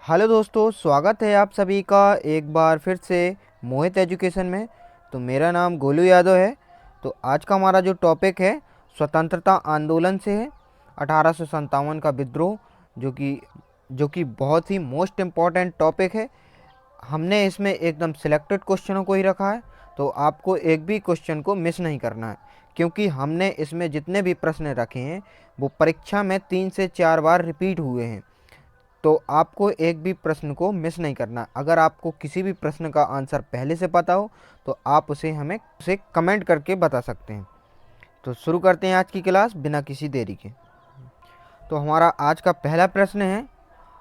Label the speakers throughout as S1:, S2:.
S1: Hello दोस्तों, स्वागत है आप सभी का एक बार फिर से मोहित एजुकेशन में। तो मेरा नाम गोलू यादव है। तो आज का हमारा जो टॉपिक है स्वतंत्रता आंदोलन से है, 1857 का विद्रोह, जो कि बहुत ही मोस्ट इम्पॉर्टेंट टॉपिक है। हमने इसमें एकदम सिलेक्टेड क्वेश्चनों को ही रखा है, तो आपको एक भी क्वेश्चन को मिस नहीं करना है, क्योंकि हमने इसमें जितने भी प्रश्न रखे हैं वो परीक्षा में 3 से 4 बार रिपीट हुए हैं। तो आपको एक भी प्रश्न को मिस नहीं करना। अगर आपको किसी भी प्रश्न का आंसर पहले से पता हो तो आप उसे कमेंट करके बता सकते हैं। तो शुरू करते हैं आज की क्लास बिना किसी देरी के। तो हमारा आज का पहला प्रश्न है,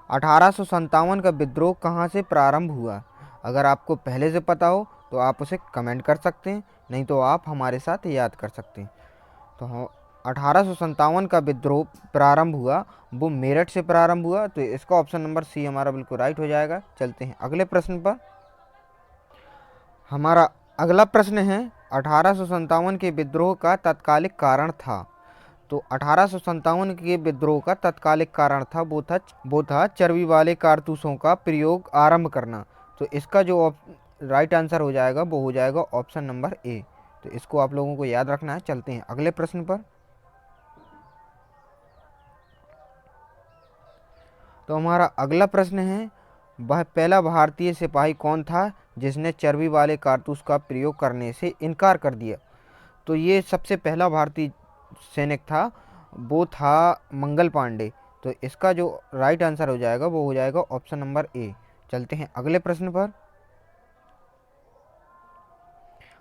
S1: 1857 का विद्रोह कहाँ से प्रारंभ हुआ। अगर आपको पहले से पता हो तो आप उसे कमेंट कर सकते हैं, नहीं तो आप हमारे साथ याद कर सकते हैं। तो 1857 का विद्रोह प्रारंभ हुआ, वो मेरठ से प्रारंभ हुआ। तो इसका ऑप्शन नंबर सी हमारा बिल्कुल राइट हो जाएगा। चलते हैं अगले प्रश्न पर। हमारा अगला प्रश्न है, 1857 के विद्रोह का तत्कालिक कारण था। तो 1857 के विद्रोह का तत्कालिक कारण था वो था चर्बी वाले कारतूसों का प्रयोग आरंभ करना। तो इसका जो राइट आंसर हो जाएगा वो हो जाएगा ऑप्शन नंबर ए। तो इसको आप लोगों को याद रखना है। चलते हैं अगले प्रश्न पर। तो हमारा अगला प्रश्न है, वह पहला भारतीय सिपाही कौन था जिसने चर्बी वाले कारतूस का प्रयोग करने से इनकार कर दिया। तो ये सबसे पहला भारतीय सैनिक था, वो था मंगल पांडे। तो इसका जो राइट आंसर हो जाएगा वो हो जाएगा ऑप्शन नंबर ए। चलते हैं अगले प्रश्न पर।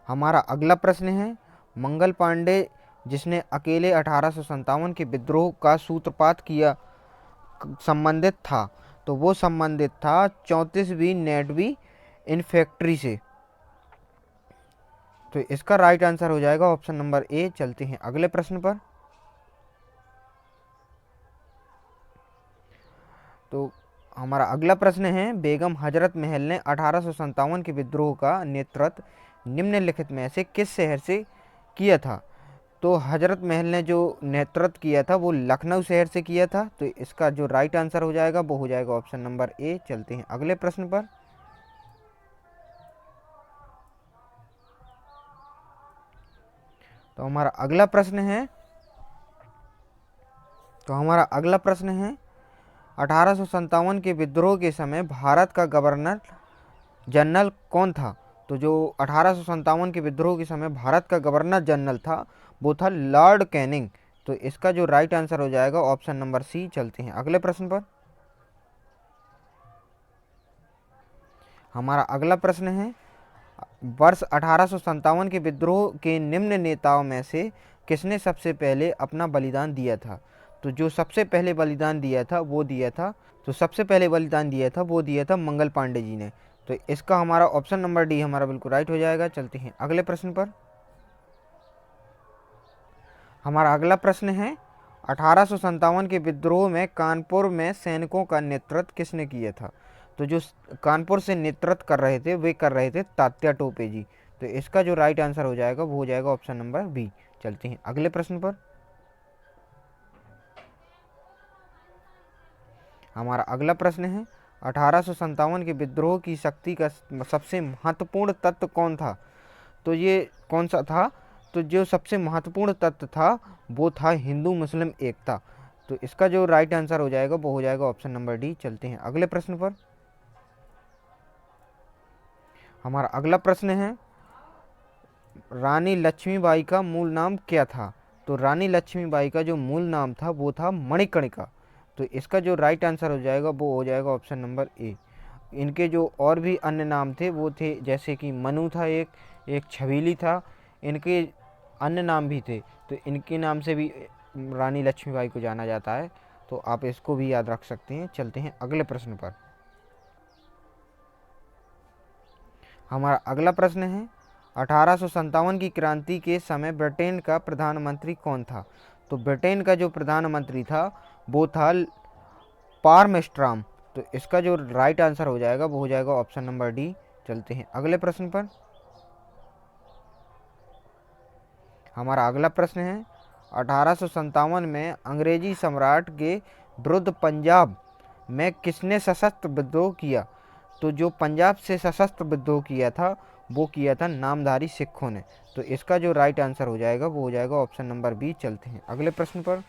S1: हमारा अगला प्रश्न है, मंगल पांडे जिसने अकेले 1857 के विद्रोह का सूत्रपात किया संबंधित था। तो वो संबंधित था 34वीं नेटवी इन्फेंट्री से। तो इसका राइट आंसर हो जाएगा ऑप्शन नंबर ए। चलते हैं अगले प्रश्न पर। तो हमारा अगला प्रश्न है, बेगम हजरत महल ने 1857 के विद्रोह का नेतृत्व निम्नलिखित में से किस शहर से किया था। तो हजरत महल ने जो नेतृत्व किया था वो लखनऊ शहर से किया था। तो इसका जो राइट आंसर हो जाएगा वो हो जाएगा ऑप्शन नंबर ए। चलते हैं अगले प्रश्न पर। तो हमारा अगला प्रश्न है तो हमारा अगला प्रश्न है, 1857 के विद्रोह के समय भारत का गवर्नर जनरल कौन था। तो जो 1857 के विद्रोह के समय भारत का गवर्नर जनरल था वो था लॉर्ड कैनिंग। तो इसका जो राइट आंसर हो जाएगा ऑप्शन नंबर सी। चलते हैं अगले प्रश्न पर। हमारा अगला प्रश्न है, वर्ष 1857 के विद्रोह के निम्न नेताओं में से किसने सबसे पहले अपना बलिदान दिया था। तो जो सबसे पहले बलिदान दिया था वो दिया था तो सबसे पहले बलिदान दिया था मंगल पांडे जी ने। तो इसका हमारा ऑप्शन नंबर डी हमारा बिल्कुल राइट हो जाएगा। चलते हैं अगले प्रश्न पर। हमारा अगला प्रश्न है, 1857 के विद्रोह में कानपुर में सैनिकों का नेतृत्व किसने किया था। तो जो कानपुर से नेतृत्व कर रहे थे वे कर रहे थे तात्या टोपे जी। तो इसका जो राइट आंसर हो जाएगा वो हो जाएगा ऑप्शन नंबर बी। चलते हैं अगले प्रश्न पर। हमारा अगला प्रश्न है, 1857 के विद्रोह की शक्ति का सबसे महत्वपूर्ण तत्व कौन था। तो ये कौन सा था। तो जो सबसे महत्वपूर्ण तत्व था वो था हिंदू मुस्लिम एकता। तो इसका जो राइट आंसर हो जाएगा वो हो जाएगा ऑप्शन नंबर डी। चलते हैं अगले प्रश्न पर। हमारा अगला प्रश्न है, रानी लक्ष्मीबाई का मूल नाम क्या था। तो रानी लक्ष्मीबाई का जो मूल नाम था वो था मणिकर्णिका। तो इसका जो राइट आंसर हो जाएगा वो हो जाएगा ऑप्शन नंबर ए। इनके जो और भी अन्य नाम थे वो थे, जैसे कि मनु था, एक एक छबीली था। इनके अन्य नाम भी थे। तो इनके नाम से भी रानी लक्ष्मीबाई को जाना जाता है। तो आप इसको भी याद रख सकते हैं। चलते हैं अगले प्रश्न पर। हमारा अगला प्रश्न है, 1857 की क्रांति के समय ब्रिटेन का प्रधानमंत्री कौन था। तो ब्रिटेन का जो प्रधानमंत्री था वो था पार्मेस्ट्राम। तो इसका जो राइट आंसर हो जाएगा वो हो जाएगा ऑप्शन नंबर डी। चलते हैं अगले प्रश्न पर। हमारा अगला प्रश्न है, 1857 में अंग्रेजी सम्राट के विरुद्ध पंजाब में किसने सशस्त्र विद्रोह किया? तो जो पंजाब से सशस्त्र विद्रोह किया था वो किया था नामधारी सिखों ने। तो इसका जो राइट आंसर हो जाएगा वो हो जाएगा ऑप्शन नंबर बी। चलते हैं अगले प्रश्न पर।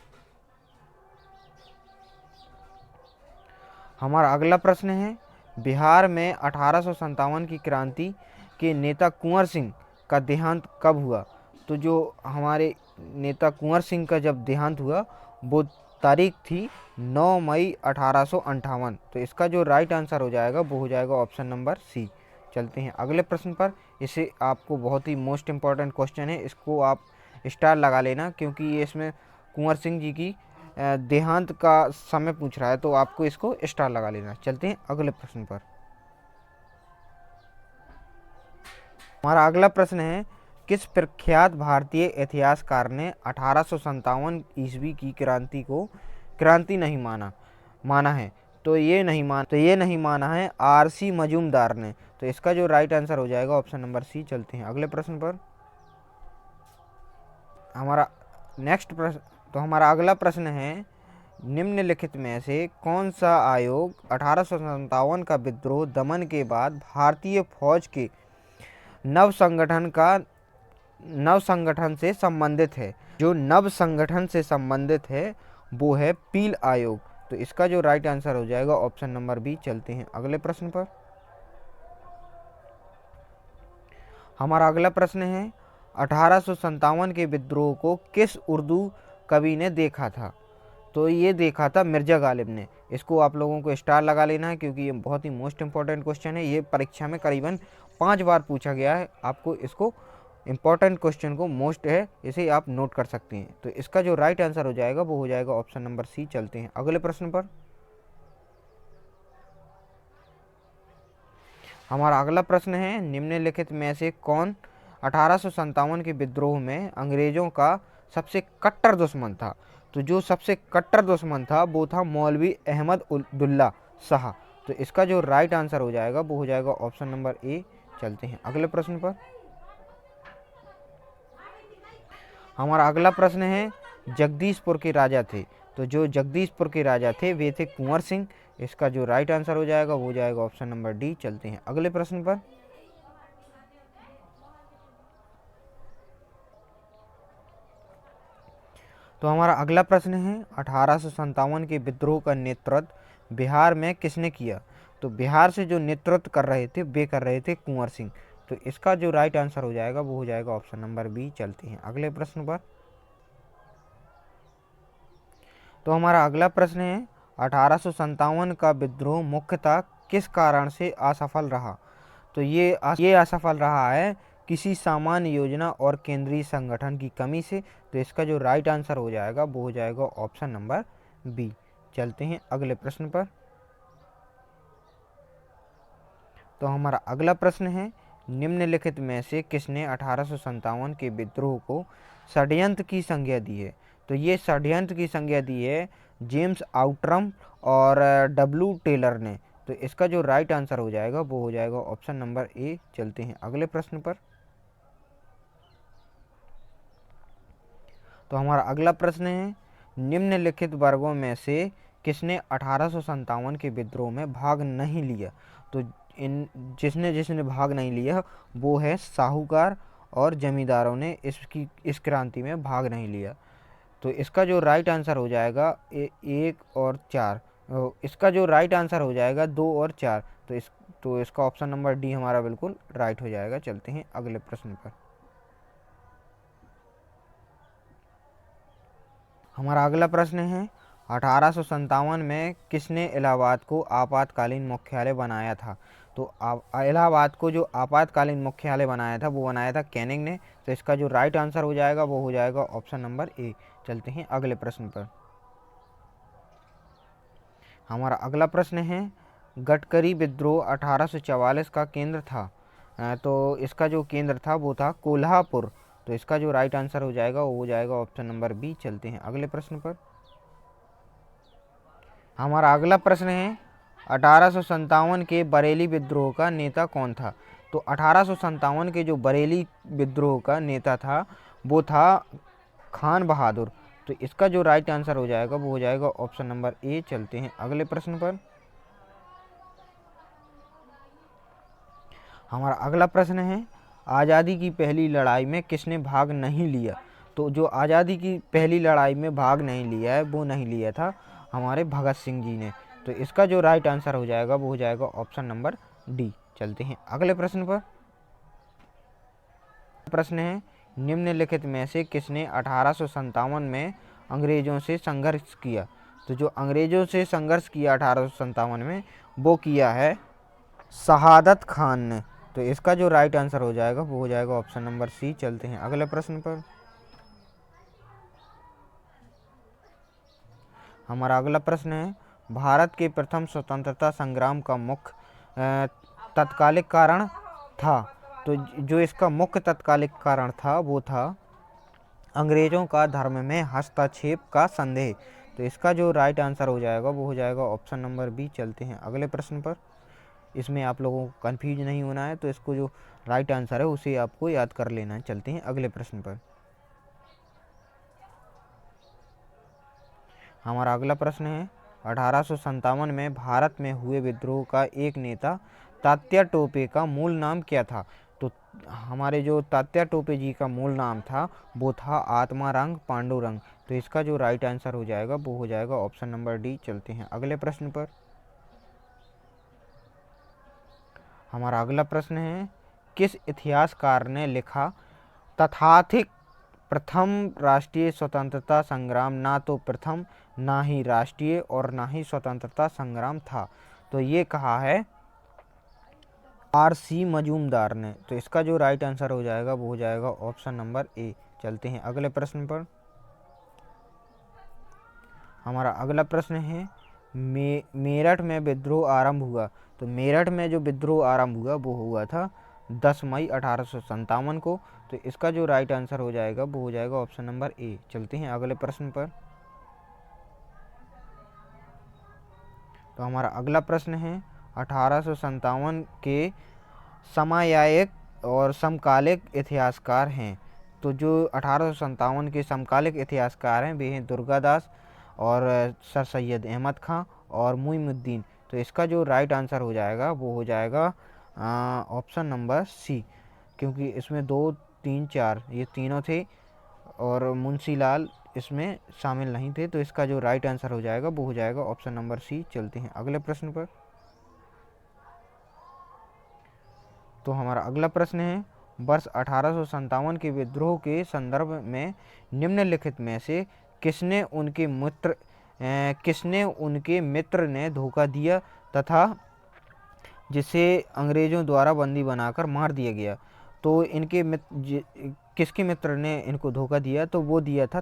S1: हमारा अगला प्रश्न है, बिहार में 1857 की क्रांति के नेता कुंवर सिंह का देहांत कब हुआ? तो जो हमारे नेता कुंवर सिंह का जब देहांत हुआ वो तारीख थी 9 मई 1858। तो इसका जो राइट आंसर हो जाएगा वो हो जाएगा ऑप्शन नंबर सी। चलते हैं अगले प्रश्न पर। इसे आपको बहुत ही मोस्ट इम्पॉर्टेंट क्वेश्चन है, इसको आप स्टार लगा लेना क्योंकि ये इसमें कुंवर सिंह जी की देहांत का समय पूछ रहा है, तो आपको इसको स्टार लगा लेना। चलते हैं अगले प्रश्न पर। हमारा अगला प्रश्न है, किस प्रख्यात भारतीय इतिहासकार ने 1857 ईस्वी की क्रांति को क्रांति नहीं माना है? तो ये नहीं माना है आर.सी. मजूमदार ने। तो इसका जो राइट आंसर हो जाएगा ऑप्शन नंबर सी। चलते हैं अगले प्रश्न पर। हमारा अगला प्रश्न है, निम्नलिखित में से कौन सा आयोग 1857 का विद्रोह दमन के बाद भारतीय फौज के नव संगठन से संबंधित है? जो नव संगठन से संबंधित है वो है पील आयोग। तो इसका जो राइट आंसर हो जाएगा ऑप्शन नंबर बी। चलते हैं अगले प्रश्न पर। हमारा अगला प्रश्न है, 1857 के विद्रोह को किस उर्दू कवि ने देखा था? तो ये देखा था मिर्जा गालिब ने। इसको आप लोगों को स्टार लगा लेना है क्योंकि ये बहुत ही मोस्ट इंपॉर्टेंट क्वेश्चन है। ये परीक्षा में करीबन 5 बार पूछा गया है। आपको इसको इंपॉर्टेंट क्वेश्चन को मोस्ट है, इसे आप नोट कर सकते हैं। तो इसका जो राइट आंसर हो जाएगा वो हो जाएगा ऑप्शन नंबर सी। चलते हैं अगले प्रश्न पर। हमारा अगला प्रश्न है, निम्नलिखित में से कौन 1857 के विद्रोह में अंग्रेजों का सबसे कट्टर दुश्मन था? तो जो सबसे कट्टर दुश्मन था वो था मौलवी अहमद उद्दुल्ला शाह। तो इसका जो राइट आंसर हो जाएगा वो हो जाएगा ऑप्शन नंबर ए। चलते हैं अगले प्रश्न पर। हमारा अगला प्रश्न है, जगदीशपुर के राजा थे। तो जो जगदीशपुर के राजा थे वे थे कुंवर सिंह। इसका जो राइट आंसर हो जाएगा वो हो जाएगा ऑप्शन नंबर डी। चलते हैं अगले प्रश्न पर। तो हमारा अगला प्रश्न है, 1857 के विद्रोह का नेतृत्व बिहार में किसने किया? तो बिहार से जो नेतृत्व कर रहे थे कुंवर सिंह। तो इसका जो राइट आंसर हो जाएगा वो हो जाएगा ऑप्शन नंबर बी। चलते हैं अगले प्रश्न पर। तो हमारा अगला प्रश्न है, 1857 का विद्रोह मुख्यतः किस कारण से असफल रहा? तो ये असफल रहा है किसी सामान्य योजना और केंद्रीय संगठन की कमी से। तो इसका जो राइट आंसर हो जाएगा वो हो जाएगा ऑप्शन नंबर बी। चलते हैं अगले प्रश्न पर। तो हमारा अगला प्रश्न है, निम्नलिखित में से किसने 1857 के विद्रोह को षड्यंत्र की संज्ञा दी है? तो ये षड्यंत्र की संज्ञा दी है जेम्स आउट्रम और डब्ल्यू टेलर ने। तो इसका जो राइट आंसर हो जाएगा वो हो जाएगा ऑप्शन नंबर ए। चलते हैं अगले प्रश्न पर। तो हमारा अगला प्रश्न है, निम्नलिखित वर्गों में से किसने 1857 के विद्रोह में भाग नहीं लिया? तो जिसने भाग नहीं लिया वो है साहूकार और जमींदारों ने इस क्रांति में भाग नहीं लिया। तो इसका जो राइट आंसर हो जाएगा 1 और 4। इसका जो राइट आंसर हो जाएगा 2 और 4। तो इसका ऑप्शन नंबर डी हमारा बिल्कुल राइट हो जाएगा। चलते हैं अगले प्रश्न पर। हमारा अगला प्रश्न है, 1857 में किसने इलाहाबाद को आपातकालीन मुख्यालय बनाया था? तो इलाहाबाद को जो आपातकालीन मुख्यालय बनाया था वो बनाया था कैनिंग ने। तो इसका जो राइट आंसर हो जाएगा वो हो जाएगा ऑप्शन नंबर ए। चलते हैं अगले प्रश्न पर। हमारा अगला प्रश्न है, गडकरी विद्रोह 1844 का केंद्र था। तो इसका जो केंद्र था वो था कोल्हापुर। तो इसका जो राइट आंसर हो जाएगा वो हो जाएगा ऑप्शन नंबर बी। चलते हैं अगले प्रश्न पर। हमारा अगला प्रश्न है, 1857 के बरेली विद्रोह का नेता कौन था? तो 1857 के जो बरेली विद्रोह का नेता था वो था खान बहादुर। तो इसका जो राइट आंसर हो जाएगा वो हो जाएगा ऑप्शन नंबर ए। चलते हैं अगले प्रश्न पर। हमारा अगला प्रश्न है, आज़ादी की पहली लड़ाई में किसने भाग नहीं लिया? तो जो आज़ादी की पहली लड़ाई में भाग नहीं लिया है वो नहीं लिया था हमारे भगत सिंह जी ने। तो इसका जो राइट आंसर हो जाएगा वो हो जाएगा ऑप्शन नंबर डी। चलते हैं अगले प्रश्न पर। प्रश्न है, निम्नलिखित में से किसने 1857 में अंग्रेजों से संघर्ष किया? तो जो अंग्रेजों से संघर्ष किया 1857 में वो किया है शहादत खान ने। तो इसका जो राइट आंसर हो जाएगा वो हो जाएगा ऑप्शन नंबर सी। चलते हैं अगले प्रश्न पर। हमारा अगला प्रश्न है, भारत के प्रथम स्वतंत्रता संग्राम का मुख्य तत्कालिक कारण था? तो जो इसका मुख्य तत्कालिक कारण था वो था अंग्रेजों का धर्म में हस्तक्षेप का संदेह। तो इसका जो राइट आंसर हो जाएगा वो हो जाएगा ऑप्शन नंबर बी। चलते हैं अगले प्रश्न पर। इसमें आप लोगों को कंफ्यूज नहीं होना है, तो इसको जो राइट आंसर है उसे आपको याद कर लेना है। चलते हैं अगले प्रश्न पर। हमारा अगला प्रश्न है, 1857 में भारत में हुए विद्रोह का एक नेता तात्या टोपे का मूल नाम क्या था? तो हमारे जो तात्या टोपे जी का मूल नाम था वो था आत्माराम पांडुरंग। तो इसका जो राइट आंसर हो जाएगा वो हो जाएगा ऑप्शन नंबर डी। चलते हैं अगले प्रश्न पर। हमारा अगला प्रश्न है, किस इतिहासकार ने लिखा तथाकथित प्रथम राष्ट्रीय स्वतंत्रता संग्राम ना तो प्रथम ना ही राष्ट्रीय और ना ही स्वतंत्रता संग्राम था? तो ये कहा है आर.सी. मजूमदार ने। तो इसका जो राइट आंसर हो जाएगा वो हो जाएगा ऑप्शन नंबर ए। चलते हैं अगले प्रश्न पर। हमारा अगला प्रश्न है, मेरठ में विद्रोह आरंभ हुआ। तो मेरठ में जो विद्रोह आरंभ हुआ वो हुआ था 10 मई 1857 को। तो इसका जो राइट आंसर हो जाएगा वो हो जाएगा ऑप्शन नंबर ए। चलते हैं अगले प्रश्न पर। तो हमारा अगला प्रश्न है, 1857 के समसामयिक और समकालिक इतिहासकार हैं। तो जो 1857 के समकालिक इतिहासकार हैं वे हैं दुर्गादास और सर सैयद अहमद खां और मुइनुद्दीन। तो इसका जो राइट आंसर हो जाएगा वो हो जाएगा ऑप्शन नंबर सी, क्योंकि इसमें 2, 3, 4 ये तीनों थे और मुंशीलाल इसमें शामिल नहीं थे। तो इसका जो राइट आंसर हो जाएगा वो हो जाएगा ऑप्शन नंबर सी। चलते हैं अगले प्रश्न पर। तो हमारा अगला प्रश्न है, वर्ष 1857 के विद्रोह के संदर्भ में निम्नलिखित में से किसने उनके मित्र ने धोखा दिया तथा जिसे अंग्रेजों द्वारा बंदी बनाकर मार दिया गया? तो इनके किसके मित्र ने इनको धोखा दिया? तो वो दिया था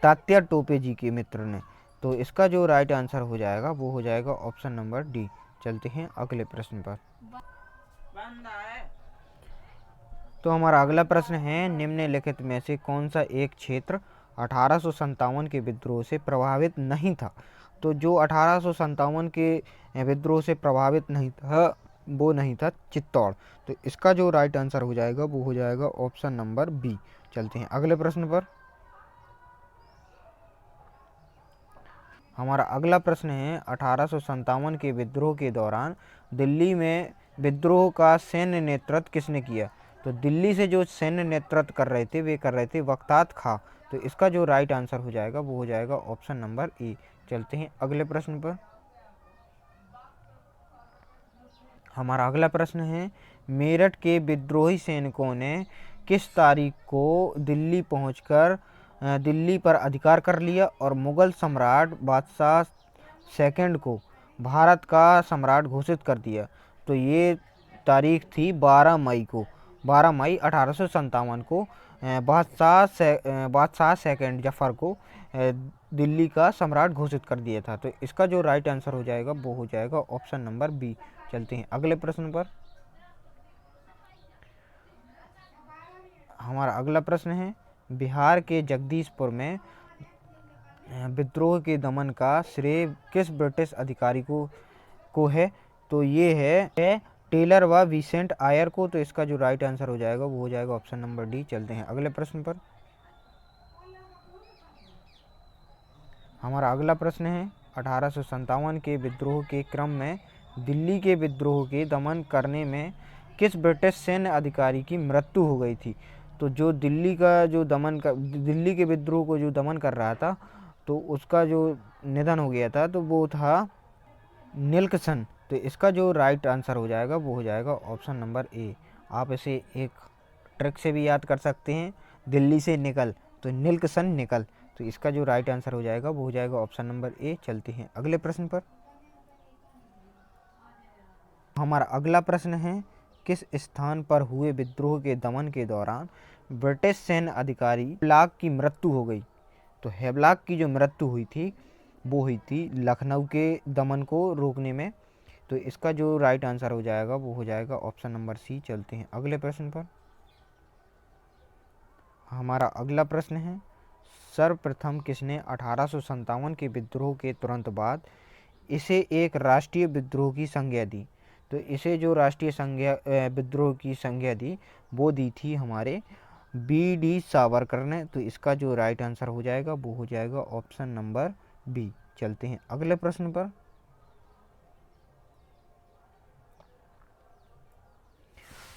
S1: तात्या टोपे जी के मित्र ने। तो इसका जो राइट आंसर हो जाएगा वो हो जाएगा ऑप्शन नंबर डी। चलते हैं अगले प्रश्न पर। तो हमारा अगला प्रश्न है, निम्नलिखित में से कौन सा एक क्षेत्र 1857 के विद्रोह से प्रभावित नहीं था? तो जो 1857 के विद्रोह से प्रभावित नहीं था वो नहीं था चित्तौड़। तो इसका जो राइट आंसर हो जाएगा वो हो जाएगा ऑप्शन नंबर बी। चलते हैं अगले प्रश्न पर। हमारा अगला प्रश्न है, 1857 के विद्रोह के दौरान दिल्ली में विद्रोह का सैन्य नेतृत्व किसने किया? तो दिल्ली से जो सैन्य नेतृत्व कर रहे थे वे कर रहे थे वक़्तात खां। तो इसका जो राइट आंसर हो जाएगा वो हो जाएगा ऑप्शन नंबर ए। चलते हैं अगले प्रश्न पर। हमारा अगला प्रश्न है, मेरठ के विद्रोही सैनिकों ने किस तारीख को दिल्ली पहुंचकर दिल्ली पर अधिकार कर लिया और मुगल सम्राट बादशाह सेकंड को भारत का सम्राट घोषित कर दिया? तो ये तारीख थी 12 मई को, 12 मई 1857 को बादशाह सेकंड जफर को दिल्ली का सम्राट घोषित कर दिया था। तो इसका जो राइट आंसर हो जाएगा वो हो जाएगा ऑप्शन नंबर बी। चलते हैं अगले प्रश्न पर। हमारा अगला प्रश्न है, बिहार के जगदीशपुर में विद्रोह के दमन का श्रेय किस ब्रिटिश अधिकारी को है? तो ये है टेलर व विसेंट आयर को। तो इसका जो राइट आंसर हो जाएगा वो हो जाएगा ऑप्शन नंबर डी। चलते हैं अगले प्रश्न पर। हमारा अगला प्रश्न है 1857 के विद्रोह के क्रम में दिल्ली के विद्रोह के दमन करने में किस ब्रिटिश सैन्य अधिकारी की मृत्यु हो गई थी। तो जो दिल्ली के विद्रोह को जो दमन कर रहा था, तो उसका जो निधन हो गया था, तो वो था नीलकंठ। तो इसका जो राइट आंसर हो जाएगा वो हो जाएगा ऑप्शन नंबर ए। आप इसे एक ट्रिक से भी याद कर सकते हैं, दिल्ली से निकल तो नीलकंठ निकल। तो इसका जो राइट आंसर हो जाएगा वो हो जाएगा ऑप्शन नंबर ए। चलते हैं अगले प्रश्न पर। हमारा अगला प्रश्न है किस स्थान पर हुए विद्रोह के दमन के दौरान ब्रिटिश सैन्य अधिकारी हेवलॉक की मृत्यु हो गई। तो हेवलॉक की जो मृत्यु हुई थी वो हुई थी लखनऊ के दमन को रोकने में। तो इसका जो राइट आंसर हो जाएगा वो हो जाएगा ऑप्शन नंबर सी। चलते हैं अगले प्रश्न पर। हमारा अगला प्रश्न है सर्वप्रथम किसने 1857 के विद्रोह के तुरंत बाद इसे एक राष्ट्रीय विद्रोह की संज्ञा दी। तो इसे जो राष्ट्रीय विद्रोह की संज्ञा दी वो दी थी हमारे बी.डी. सावरकर ने। तो इसका जो राइट आंसर हो जाएगा वो हो जाएगा ऑप्शन नंबर बी। चलते हैं अगले प्रश्न पर।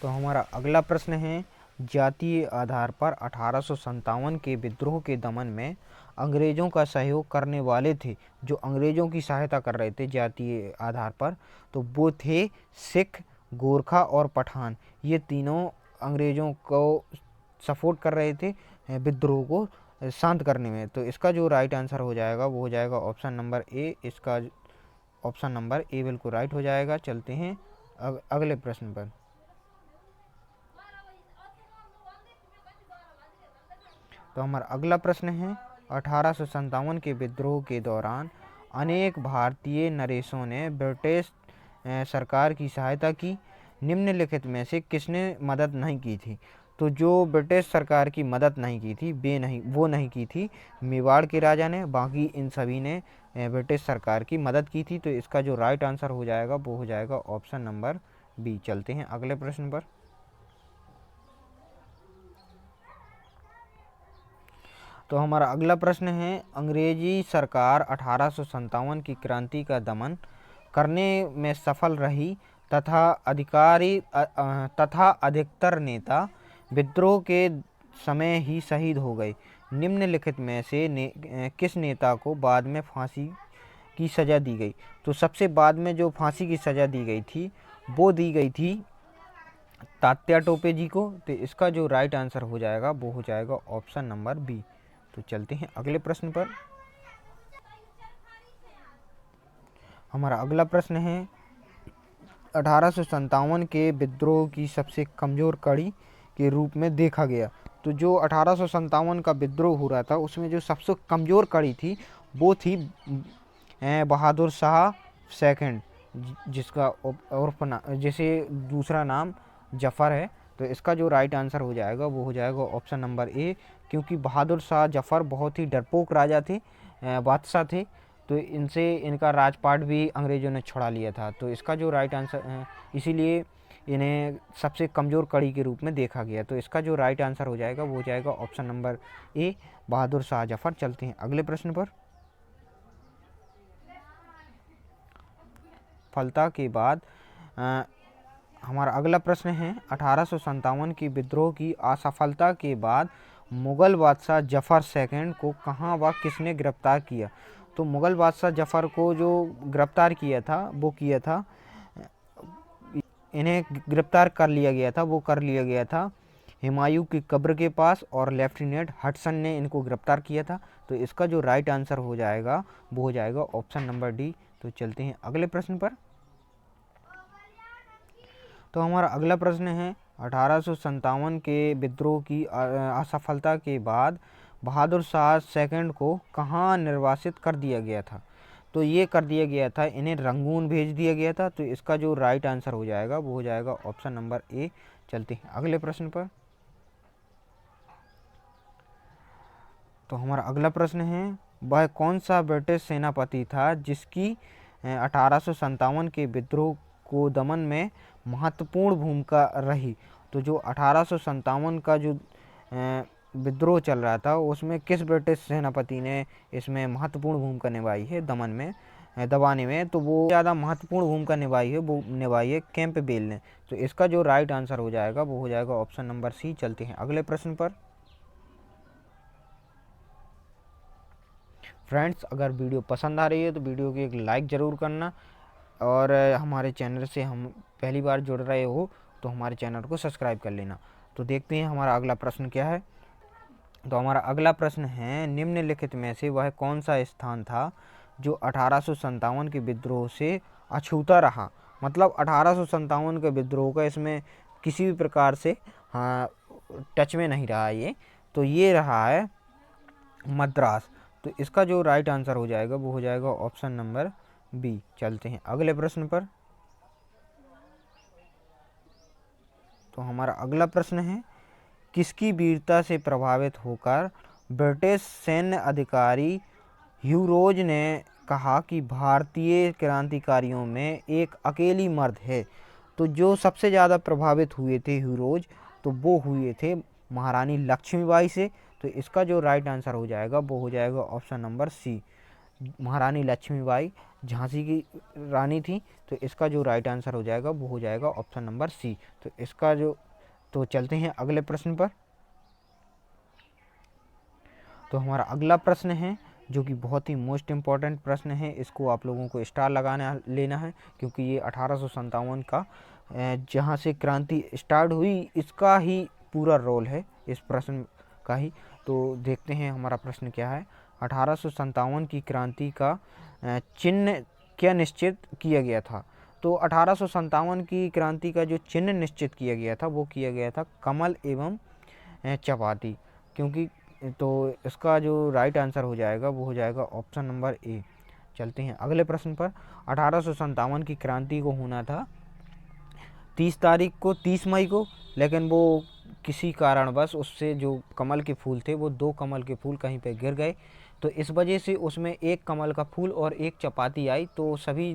S1: तो हमारा अगला प्रश्न है जातीय आधार पर 1857 के विद्रोह के दमन में अंग्रेजों का सहयोग करने वाले थे, जो अंग्रेजों की सहायता कर रहे थे जातीय आधार पर, तो वो थे सिख, गोरखा और पठान। ये तीनों अंग्रेजों को सपोर्ट कर रहे थे विद्रोह को शांत करने में। तो इसका जो राइट आंसर हो जाएगा वो हो जाएगा ऑप्शन नंबर ए। इसका ऑप्शन नंबर ए बिल्कुल राइट हो जाएगा। चलते हैं अगले प्रश्न पर। तो हमारा अगला प्रश्न है 1857 के विद्रोह के दौरान अनेक भारतीय नरेशों ने ब्रिटिश सरकार की सहायता की, निम्नलिखित में से किसने मदद नहीं की थी। तो जो ब्रिटिश सरकार की मदद नहीं की थी वो नहीं की थी मेवाड़ के राजा ने, बाकी इन सभी ने ब्रिटिश सरकार की मदद की थी। तो इसका जो राइट आंसर हो जाएगा वो हो जाएगा ऑप्शन नंबर बी। चलते हैं अगले प्रश्न पर। तो हमारा अगला प्रश्न है अंग्रेजी सरकार 1857 की क्रांति का दमन करने में सफल रही तथा अधिकतर नेता विद्रोह के समय ही शहीद हो गए। निम्नलिखित में से किस नेता को बाद में फांसी की सज़ा दी गई। तो सबसे बाद में जो फांसी की सज़ा दी गई थी वो दी गई थी तात्या टोपे जी को। तो इसका जो राइट आंसर हो जाएगा वो हो जाएगा ऑप्शन नंबर बी। तो चलते हैं अगले प्रश्न पर। हमारा अगला प्रश्न है 1857 के विद्रोह की सबसे कमज़ोर कड़ी के रूप में देखा गया। तो जो 1857 का विद्रोह हो रहा था उसमें जो सबसे कमज़ोर कड़ी थी वो थी बहादुर शाह सेकंड, जिसका जैसे दूसरा नाम जफ़र है। तो इसका जो राइट आंसर हो जाएगा वो हो जाएगा ऑप्शन नंबर ए, क्योंकि बहादुर शाह जफ़र बहुत ही डरपोक राजा थे, बादशाह थे। तो इनका राजपाट भी अंग्रेज़ों ने छुड़ा लिया था। तो इसका जो राइट आंसर इसीलिए इन्हें सबसे कमज़ोर कड़ी के रूप में देखा गया। तो इसका जो राइट आंसर हो जाएगा वो हो जाएगा option number A, Bahadur Shah Zafar. चलते हैं अगले प्रश्न पर। सफलता के बाद हमारा अगला प्रश्न है 1857 की विद्रोह की असफलता के बाद मुग़ल बादशाह जफ़र सेकंड को कहाँ व किसने गिरफ्तार किया। तो मुग़ल बादशाह जफ़र को जो गिरफ्तार किया था वो किया था, इन्हें गिरफ्तार कर लिया गया था हुमायूं की कब्र के पास, और लेफ्टिनेंट हडसन ने इनको गिरफ्तार किया था। तो इसका जो राइट आंसर हो जाएगा वो हो जाएगा ऑप्शन नंबर डी। तो चलते हैं अगले प्रश्न पर। तो हमारा अगला प्रश्न है 1857 के विद्रोह की असफलता के बाद बहादुर शाह सेकंड को कहाँ निर्वासित कर दिया गया था। तो ये कर दिया गया था, इन्हें रंगून भेज दिया गया था। तो इसका जो राइट आंसर हो जाएगा वो हो जाएगा ऑप्शन नंबर ए। चलते हैं अगले प्रश्न पर। तो हमारा अगला प्रश्न है वह कौन सा ब्रिटिश सेनापति था जिसकी 1857 के विद्रोह को दमन में महत्वपूर्ण भूमिका रही। तो जो 1857 का जो विद्रोह चल रहा था उसमें किस ब्रिटिश सेनापति ने इसमें महत्वपूर्ण भूमिका निभाई है दमन में दबाने में, तो वो ज़्यादा महत्वपूर्ण भूमिका निभाई है कैंपबेल ने। तो इसका जो राइट आंसर हो जाएगा वो हो जाएगा ऑप्शन नंबर सी। चलते हैं अगले प्रश्न पर। फ्रेंड्स, अगर वीडियो पसंद आ रही है तो वीडियो को एक लाइक ज़रूर करना, और हमारे चैनल से हम पहली बार जुड़ रहे हो तो हमारे चैनल को सब्सक्राइब कर लेना। तो देखते हैं हमारा अगला प्रश्न क्या है। तो हमारा अगला प्रश्न है, निम्नलिखित में से वह कौन सा स्थान था जो 1857 के विद्रोह से अछूता रहा। मतलब 1857 के विद्रोह का इसमें किसी भी प्रकार से हाँ टच में नहीं रहा ये। तो ये रहा है मद्रास। तो इसका जो राइट आंसर हो जाएगा वो हो जाएगा ऑप्शन नंबर बी। चलते हैं अगले प्रश्न पर। तो हमारा अगला प्रश्न है, किसकी वीरता से प्रभावित होकर ब्रिटिश सैन्य अधिकारी ह्यू रोज ने कहा कि भारतीय क्रांतिकारियों में एक अकेली मर्द है। तो जो सबसे ज़्यादा प्रभावित हुए थे ह्यू रोज, तो वो हुए थे महारानी लक्ष्मीबाई से। तो इसका जो राइट आंसर हो जाएगा वो हो जाएगा ऑप्शन नंबर सी। महारानी लक्ष्मीबाई झांसी की रानी थी। तो इसका जो राइट आंसर हो जाएगा वो हो जाएगा ऑप्शन नंबर सी। तो इसका जो तो चलते हैं अगले प्रश्न पर। तो हमारा अगला प्रश्न है जो कि बहुत ही मोस्ट इम्पॉर्टेंट प्रश्न है, इसको आप लोगों को स्टार लगाना लेना है, क्योंकि ये 1857 का जहाँ से क्रांति स्टार्ट हुई इसका ही पूरा रोल है इस प्रश्न का ही। तो देखते हैं हमारा प्रश्न क्या है। 1857 की क्रांति का चिन्ह क्या निश्चित किया गया था। तो 1857 की क्रांति का जो चिन्ह निश्चित किया गया था वो किया गया था कमल एवं चपाती। क्योंकि तो इसका जो राइट आंसर हो जाएगा वो हो जाएगा ऑप्शन नंबर ए। चलते हैं अगले प्रश्न पर। 1857 की क्रांति को होना था 30 तारीख को, 30 मई को, लेकिन वो किसी कारणवश उससे जो कमल के फूल थे वो 2 कमल के फूल कहीं पे गिर गए। तो इस वजह से उसमें एक कमल का फूल और एक चपाती आई। तो सभी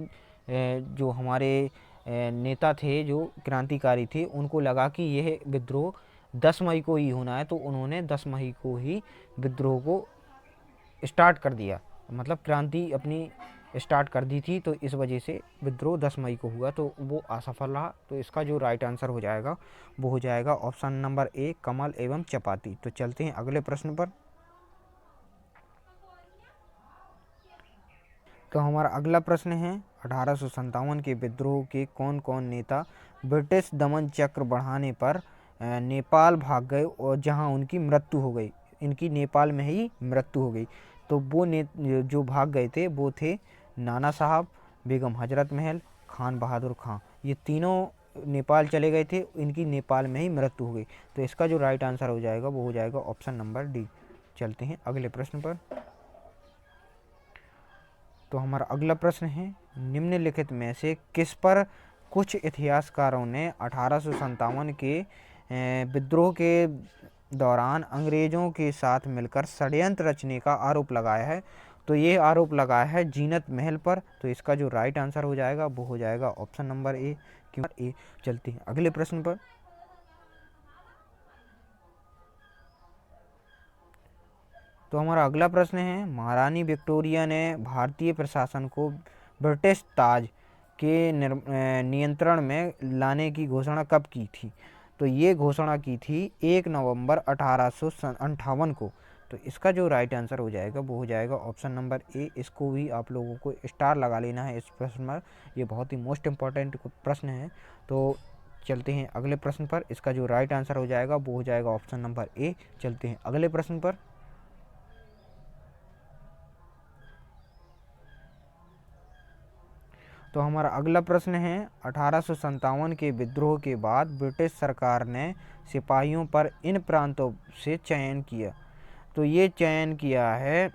S1: जो हमारे नेता थे जो क्रांतिकारी थे उनको लगा कि यह विद्रोह 10 मई को ही होना है। तो उन्होंने 10 मई को ही विद्रोह को स्टार्ट कर दिया, मतलब क्रांति अपनी स्टार्ट कर दी थी। तो इस वजह से विद्रोह 10 मई को हुआ, तो वो असफल रहा। तो इसका जो राइट आंसर हो जाएगा वो हो जाएगा ऑप्शन नंबर ए, कमल एवं चपाती। तो चलते हैं अगले प्रश्न पर। तो हमारा अगला प्रश्न है, 1857 के विद्रोह के कौन कौन नेता ब्रिटिश दमन चक्र बढ़ाने पर नेपाल भाग गए और जहां उनकी मृत्यु हो गई। इनकी नेपाल में ही मृत्यु हो गई। तो वो जो भाग गए थे वो थे नाना साहब, बेगम हजरत महल, खान बहादुर खां। ये तीनों नेपाल चले गए थे, इनकी नेपाल में ही मृत्यु हो गई। तो इसका जो राइट आंसर हो जाएगा वो हो जाएगा ऑप्शन नंबर डी। चलते हैं अगले प्रश्न पर। तो हमारा अगला प्रश्न है, निम्नलिखित में से किस पर कुछ इतिहासकारों ने 1857 के विद्रोह के दौरान अंग्रेज़ों के साथ मिलकर षड्यंत्र रचने का आरोप लगाया है। तो ये आरोप लगाया है जीनत महल पर। तो इसका जो राइट आंसर हो जाएगा वो हो जाएगा ऑप्शन नंबर ए, क्योंकि ए। चलते हैं अगले प्रश्न पर। तो हमारा अगला प्रश्न है, महारानी विक्टोरिया ने भारतीय प्रशासन को ब्रिटिश ताज के नियंत्रण में लाने की घोषणा कब की थी। तो ये घोषणा की थी 1 नवंबर 1858 को। तो इसका जो राइट आंसर हो जाएगा वो हो जाएगा ऑप्शन नंबर ए। इसको भी आप लोगों को स्टार लगा लेना है इस प्रश्न पर, ये बहुत ही मोस्ट इम्पॉर्टेंट प्रश्न है। तो चलते हैं अगले प्रश्न पर। इसका जो राइट आंसर हो जाएगा वो हो जाएगा ऑप्शन नंबर ए। चलते हैं अगले प्रश्न पर। तो हमारा अगला प्रश्न है, 1857 के विद्रोह के बाद ब्रिटिश सरकार ने सिपाहियों पर इन प्रांतों से चयन किया। तो ये चयन किया है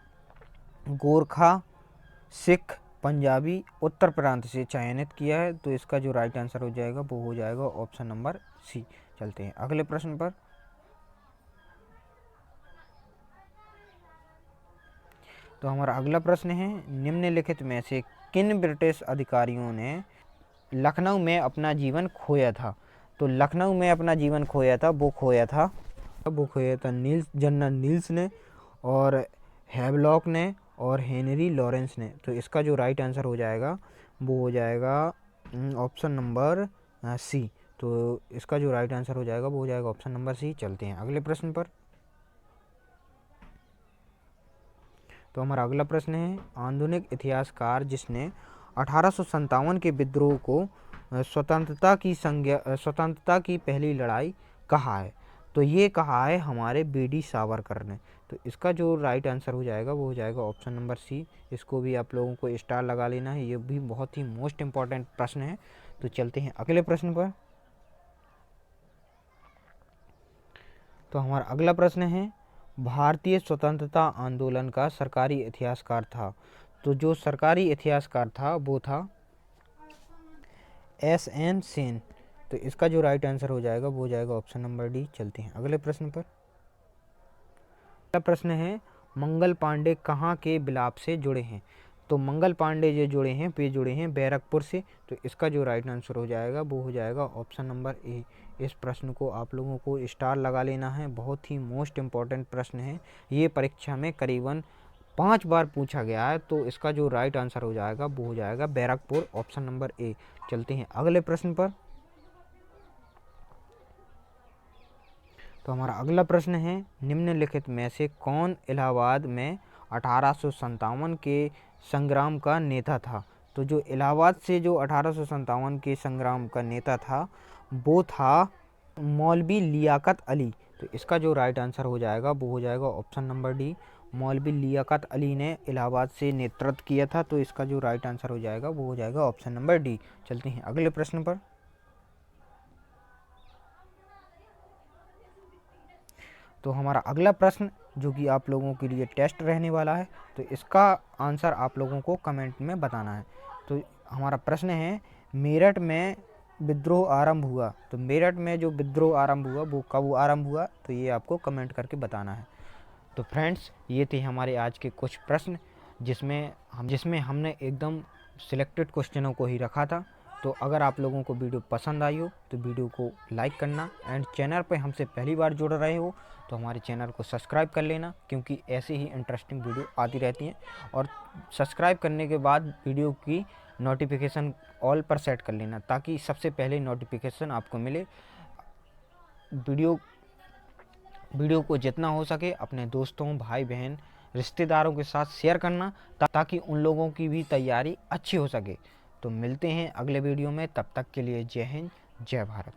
S1: गोरखा, सिख, पंजाबी, उत्तर प्रांत से चयनित किया है। तो इसका जो राइट आंसर हो जाएगा वो हो जाएगा ऑप्शन नंबर सी। चलते हैं अगले प्रश्न पर। तो हमारा अगला प्रश्न है, निम्नलिखित में से किन ब्रिटिश अधिकारियों ने लखनऊ में अपना जीवन खोया था। तो लखनऊ में अपना जीवन खोया था वो खोया था वो खोया था जनरल नील्स ने और हैवलॉक ने और हेनरी लॉरेंस ने। तो इसका जो राइट आंसर हो जाएगा वो हो जाएगा ऑप्शन नंबर सी। तो इसका जो राइट आंसर हो जाएगा वो हो जाएगा ऑप्शन नंबर सी। चलते हैं अगले प्रश्न पर। तो हमारा अगला प्रश्न है, आधुनिक इतिहासकार जिसने 1857 के विद्रोह को स्वतंत्रता की पहली लड़ाई कहा है? तो ये कहा है हमारे बीडी सावरकर ने। तो इसका जो राइट आंसर हो जाएगा वो हो जाएगा ऑप्शन नंबर सी। इसको भी आप लोगों को स्टार लगा लेना है, ये भी बहुत ही मोस्ट इम्पॉर्टेंट प्रश्न है। तो चलते हैं अगले प्रश्न पर। तो हमारा अगला प्रश्न है, भारतीय स्वतंत्रता आंदोलन का सरकारी इतिहासकार था? तो जो सरकारी इतिहासकार था वो था एस.एन. सेन। तो इसका जो राइट आंसर हो जाएगा वो हो जाएगा ऑप्शन नंबर डी। चलते हैं अगले प्रश्न पर। अगला प्रश्न है, मंगल पांडे कहाँ के विलाप से जुड़े हैं? तो मंगल पांडे जो जुड़े हैं वे जुड़े हैं बैरकपुर से। तो इसका जो राइट आंसर हो जाएगा वो हो जाएगा ऑप्शन नंबर ए। इस प्रश्न को आप लोगों को स्टार लगा लेना है, बहुत ही मोस्ट इम्पॉर्टेंट प्रश्न है। ये परीक्षा में करीबन 5 बार पूछा गया है। तो इसका जो राइट आंसर हो जाएगा वो हो जाएगा बैरकपुर, ऑप्शन नंबर ए। चलते हैं अगले प्रश्न पर। तो हमारा अगला प्रश्न है, निम्नलिखित में से कौन इलाहाबाद में 1857 के संग्राम का नेता था? तो जो इलाहाबाद से जो 1857 के संग्राम का नेता था वो था मौलवी लियाकत अली। तो इसका जो राइट आंसर हो जाएगा वो हो जाएगा ऑप्शन नंबर डी। मौलवी लियाकत अली ने इलाहाबाद से नेतृत्व किया था। तो इसका जो राइट आंसर हो जाएगा वो हो जाएगा ऑप्शन नंबर डी। चलते हैं अगले प्रश्न पर। तो हमारा अगला प्रश्न जो कि आप लोगों के लिए टेस्ट रहने वाला है, तो इसका आंसर आप लोगों को कमेंट में बताना है। तो हमारा प्रश्न है, मेरठ में विद्रोह आरंभ हुआ। तो मेरठ में जो विद्रोह आरंभ हुआ वो कब आरंभ हुआ? तो ये आपको कमेंट करके बताना है। तो फ्रेंड्स, ये थे हमारे आज के कुछ प्रश्न जिसमें हमने एकदम सिलेक्टेड क्वेश्चनों को ही रखा था। तो अगर आप लोगों को वीडियो पसंद आई हो तो वीडियो को लाइक करना, एंड चैनल पर हमसे पहली बार जुड़ रहे हो तो हमारे चैनल को सब्सक्राइब कर लेना, क्योंकि ऐसे ही इंटरेस्टिंग वीडियो आती रहती हैं। और सब्सक्राइब करने के बाद वीडियो की नोटिफिकेशन ऑल पर सेट कर लेना, ताकि सबसे पहले नोटिफिकेशन आपको मिले। वीडियो को जितना हो सके अपने दोस्तों, भाई बहन, रिश्तेदारों के साथ शेयर करना, ताकि उन लोगों की भी तैयारी अच्छी हो सके। तो मिलते हैं अगले वीडियो में, तब तक के लिए जय हिंद, जय भारत।